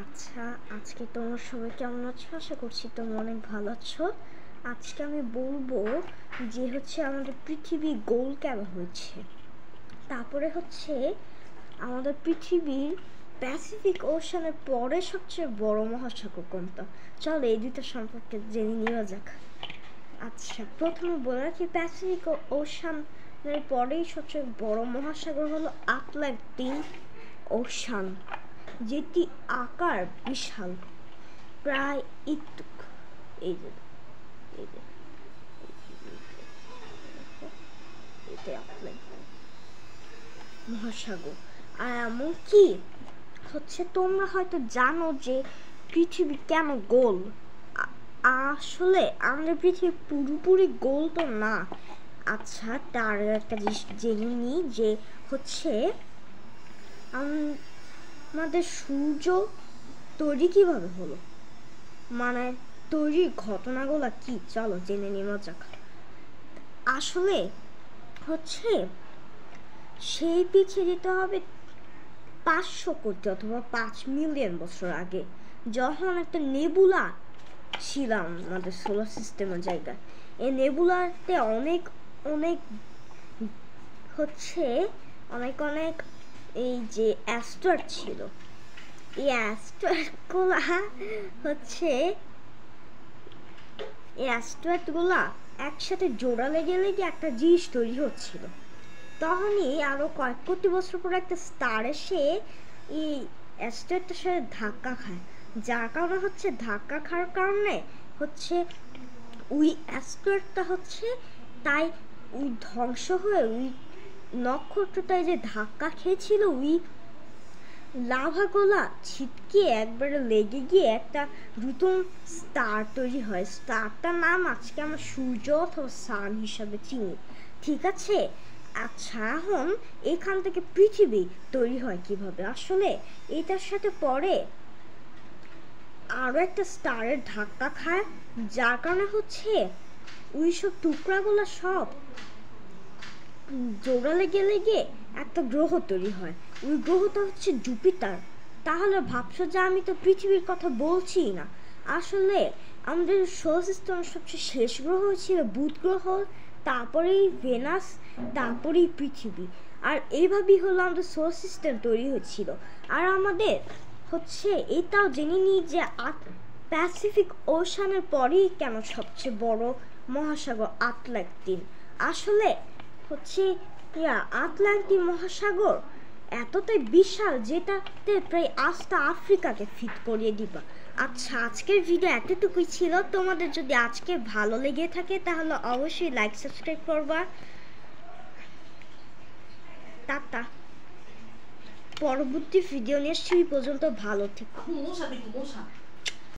আচ্ছা, আজকে তোমরা সবাই কেমন আছো? আশা করছি তোমরা অনেক ভালো আছো। আজকে আমি বলবো যে আমাদের পৃথিবী গোল কেন হয়েছে। তারপরে আমাদের পৃথিবীর প্যাসিফিক ওশানের পরে সবচেয়ে বড় মহাসাগর কোনটা। চলো এই দুটো সম্পর্কে জেনে নেওয়া যাক। আচ্ছা, প্রথমে বলে রাখি প্যাসিফিক ওশানের পরেই সবচেয়ে বড় মহাসাগর হলো আটলান্টিক ওশান, যেটি আকার বিশাল, প্রায় ইতুক এই যে এই যে মহাসাগর। আর এমনকি তোমরা হয়তো জানো যে পৃথিবী কেন গোল। আসলে আমাদের পৃথিবী পুরোপুরি গোল তো না। আচ্ছা, তার একটা জিনিস জেনে নিই যে আমাদের সূর্য তৈরি কিভাবে হলো, মানে তৈরির ঘটনাগুলো কি, চলো জেনে নেওয়া যাক। আসলে সেই পিছিয়ে যেতে হবে 500 কোটি অথবা 5 মিলিয়ন বছর আগে, যখন একটা নেবুলা ছিল আমাদের সোলার সিস্টেমের জায়গায়। এই নেবুলাতে অনেক অনেক অনেক অনেক এই যে অ্যাস্ট্রয়েড ছিল। এই অ্যাস্ট্রয়েডগুলা একসাথে জোড়া লেগে লেগে একটা জিনিস তৈরি হচ্ছিল। তখনই আরো কয়েক কোটি বছর পরে একটা স্টার এসে এই অ্যাস্ট্রয়েডটার সাথে ধাক্কা খায়, যার কারণে ধাক্কা খাওয়ার কারণে ওই অ্যাস্ট্রয়েডটা তাই ওই ধ্বংস হয়ে ওই নক্ষত্রটায় যে ধাক্কা খেয়েছিল ওই লাভাগুলা ছিটকে একবারে লেগে গিয়ে একটা নতুন স্টার তৈরি হয়। স্টারটার নাম আজকে আমরা সূর্য অথবা সান হিসাবে চিনি, ঠিক আছে? আচ্ছা, এখন এখান থেকে পৃথিবী তৈরি হয় কিভাবে। আসলে এটার সাথে পরে আরো একটা স্টারের ধাক্কা খায়, যার কারণে ওই সব টুকরাগুলো সব জোড়া লেগে লেগে একটা গ্রহ তৈরি হয়। ওই গ্রহটা জুপিটার। তাহলে ভাবছো যে আমি তো পৃথিবীর কথা বলছি না। আসলে আমাদের সোলার সিস্টেমের সবচেয়ে শেষ গ্রহ ছিল বুধ গ্রহ, তারপরেই ভেনাস, তারপরেই পৃথিবী। আর এইভাবেই হলো আমাদের সোলার সিস্টেম তৈরি হয়েছিল। আর আমাদের এটাও জেনে নিই যে প্যাসিফিক ওশানের পরেই কেন সবচেয়ে বড় মহাসাগর আটলান্টিক। আসলে আটলান্টিক মহাসাগর এতটাই বিশাল যেটাতে প্রায় আস্তা আফ্রিকাকে ফিট করিয়ে দিবা। আচ্ছা, আজকের ভিডিও এতটুকুই ছিল। তোমাদের যদি আজকে ভালো লেগে থাকে তাহলে অবশ্যই লাইক সাবস্ক্রাইব করবা। টাটা, পরবর্তী ভিডিও নিয়ে সেই পর্যন্ত ভালো থেকো।